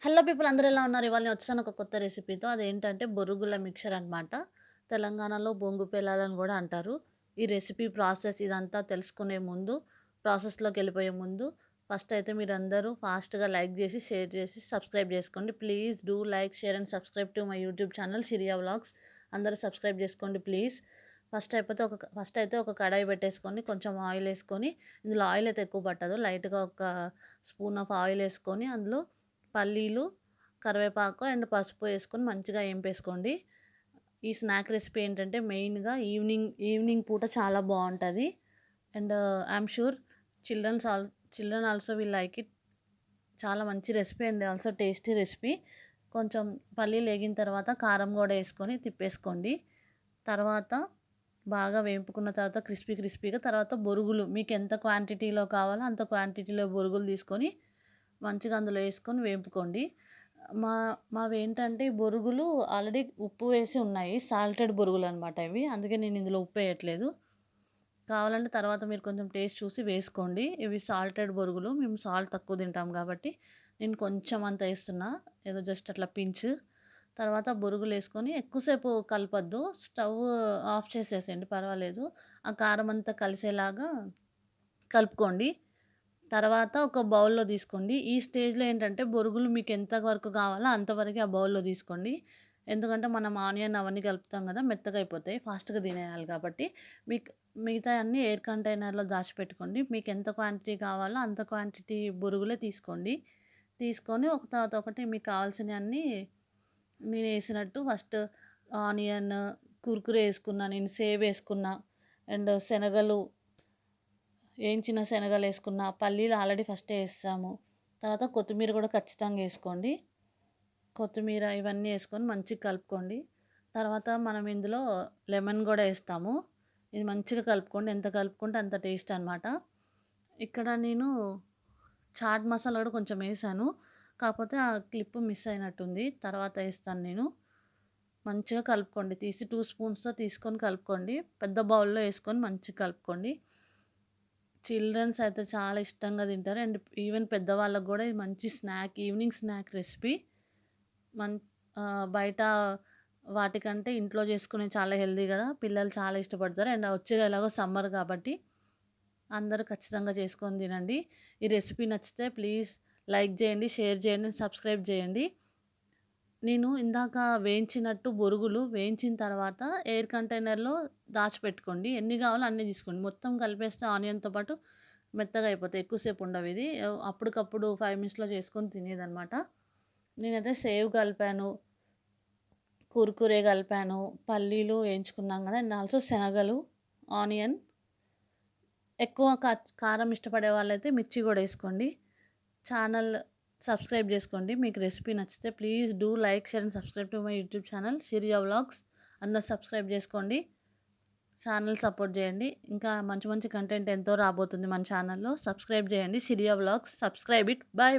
Hello people అందరూ ఎలా ఉన్నారు? ఇవాళ నేను వచ్చేసాను ఒక కొత్త రెసిపీతో. అదేంటంటే బొరుగుల మిక్చర్ అనమాట. తెలంగాణలో బొంగు పేలాలని గూడా అంటారు. ఈ రెసిపీ ప్రాసెస్ ఇదంతా తెలుసుకునే ముందు, ప్రాసెస్‌లోకెళ్ళిపోయే ముందు ఫస్ట్ అయితే మీరందరూ ఫాస్ట్‌గా లైక్ జేసి, షేర్ జేసి, సబ్స్క్రైబ్ జేసుకోండి. Please do like, share and subscribe to my YouTube channel సిరియా వ్లాగ్స్. అందరూ సబ్స్క్రైబ్ జేసుకోండి ప్లీజ్. ఫస్ట్ అయితే ఒక కడాయి పెట్టేసుకొని, కొంచెం ఆయిల్ ఏసుకొని, ఇందులో ఆయిల్ అయితే ఎక్కువ పట్టదు. లైట్‌గా ఒక స్పూన్ ఆఫ్ ఆయిల్ ఏసుకొని అందులో పల్లీలు, కరివేపాకు అండ్ పసుపు ఏసుకొని మంచిగా ఏంపేసుకోండి. ఈ స్నాక్ రెసిపీ ఏంటంటే మెయిన్‌గా ఈవినింగ్ పూట చాలా బావుంటది. And I'm sure children's all children also will like it. చాలా మంచి recipe and also tasty recipe. కొంచెం పల్లీలు ఏగిన తర్వాత కారం గూడా ఏసుకొని తిప్పేసుకోండి. తర్వాత బాగా వేపుకున్న తర్వాత క్రిస్పీగా తర్వాత బొరుగులు మీకెంత క్వాంటిటీలో కావాలో అంత క్వాంటిటీలో బొరుగులు తీసుకొని మంచిగా అందులో ఏసుకొని వేపుకోండి. మా మావేంటంటే బొరుగులు ఆల్రెడీ ఉప్పు వేసి ఉన్నాయి. సాల్టెడ్ బొరుగులనమాట ఇవి. అందుకే నేను ఇందులో ఉప్పేయట్లేదు. కావాలంటే తర్వాత మీరు కొంచెం టేస్ట్ చూసి వేసుకోండి. ఇవి సాల్టెడ్ బొరుగులు. మేము సాల్ట్ తక్కువ తింటాం కాబట్టి నేను కొంచెం అంత ఏస్తున్నా. ఏదో జస్ట్ అట్లా పించ్. తర్వాత బొరుగులేసుకొని ఎక్కువసేపు కలపొద్దు. స్టవ్ ఆఫ్ చేసేసేయండి పర్వాలేదు. ఆ కారం అంతా కలిసేలాగా కలుపుకోండి. తర్వాత ఒక బౌల్‌లో తీసుకోండి. ఈ స్టేజ్‌లో ఏంటంటే బొరుగులు మీకు ఎంత వరకు కావాలో అంతవరకే ఆ బౌల్‌లో తీసుకోండి. ఎందుకంటే మనం ఆనియన్ అవన్నీ కలుపుతాం కదా! మెత్తగా అయిపోతాయి. ఫాస్ట్‌గా తినేయాలి కాబట్టి. మీకు మిగతాయన్నీ ఎయిర్ కంటైనర్‌లో దాచిపెట్టుకోండి. మీకు ఎంత క్వాంటిటీ కావాలో అంత క్వాంటిటీ బొరుగులే తీసుకోండి. తీసుకొని ఒక తర్వాత ఒకటి మీకు కావాల్సినయన్నీ నేనేసినట్టు ఫస్ట్ ఆనియన్, కుర్కురే ఏసుకున్నా, నేను సేవ్ ఏసుకున్నా అండ్ శనగలు ఏంచిన శనగలేసుకున్న, పల్లీలు ఆల్రెడీ ఫస్టే ఏసేసాము. తర్వాత కొత్తిమీర కూడా ఖచ్చితంగా ఏసుకోండి. కొత్తిమీర ఇవన్నీ ఏసుకొని మంచిగా కలుపుకోండి. తర్వాత మనం ఇందులో లెమన్ గూడా ఏస్తాము. ఇది మంచిగా కలుపుకోండి. ఎంత కలుపుకుంటే అంత టేస్ట్ అనమాట. ఇక్కడ నేను చాట్ మసాలా కూడా కొంచెం ఏసాను. కాకపోతే ఆ క్లిప్ మిస్ అయినట్టుంది. తర్వాత ఏస్తాను నేను. మంచిగా కలుపుకోండి. 2 స్పూన్స్‌తో తీసుకొని కలుపుకోండి. పెద్ద బౌల్‌లో ఏసుకొని మంచిగా కలుపుకోండి. చిల్డ్రన్స్ అయితే చాలా ఇష్టంగా తింటారు. అండ్ ఈవెన్ పెద్దవాళ్ళకి గూడా ఇది మంచి ఈవినింగ్ స్నాక్ రెసిపీ. మన్ బయట వాటికంటే ఇంట్లో చేసుకునేవి చాలా హెల్తీ గదా! పిల్లలు చాలా ఇష్టపడతారు. అండ్ వచ్చేది ఎలాగో సమ్మర్ కాబట్టి అందరూ ఖచ్చితంగా చేసుకొని తినండి. ఈ రెసిపీ నచ్చితే ప్లీజ్ లైక్ జేయండి, షేర్ చేయండి, సబ్స్క్రైబ్ చేయండి. నేను ఇందాక వేయించినట్టు బొరుగులు వేయించిన తర్వాత ఎయిర్ కంటైనర్‌లో దాచిపెట్టుకోండి. ఎన్ని కావాలో అన్ని తీసుకోండి. మొత్తం కలిపేస్తే ఆనియన్‌తో పాటు మెత్తగా అయిపోతాయి. ఎక్కువసేపు ఉండవిది. అప్పటికప్పుడు 5 మినిట్స్‌లో చేసుకొని తినేదనమాట. నేనైతే సేవ్ కలిపాను, కుర్కురే కలిపాను, పల్లీలు వేయించుకున్నాం కదా! అండ్ ఆల్సో శనగలు, ఆనియన్ ఎక్కువ కారం ఇష్టపడే వాళ్ళైతే మిర్చి కూడా ఏసుకోండి. ఛానల్ సబ్స్క్రైబ్ చేసుకోండి. మీకు రెసిపీ నచ్చితే please do like, share and subscribe to my YouTube channel సిరియా వ్లాగ్స్. అందరూ సబ్స్క్రైబ్ చేసుకోండి. ఛానల్ సపోర్ట్ చేయండి. ఇంకా మంచి మంచి కంటెంట్ ఎంతో రాబోతుంది మన ఛానల్‌లో. సబ్స్క్రైబ్ చేయండి. సిరియా వ్లాగ్స్ సబ్స్క్రైబ్ ఇట్. బాయ్.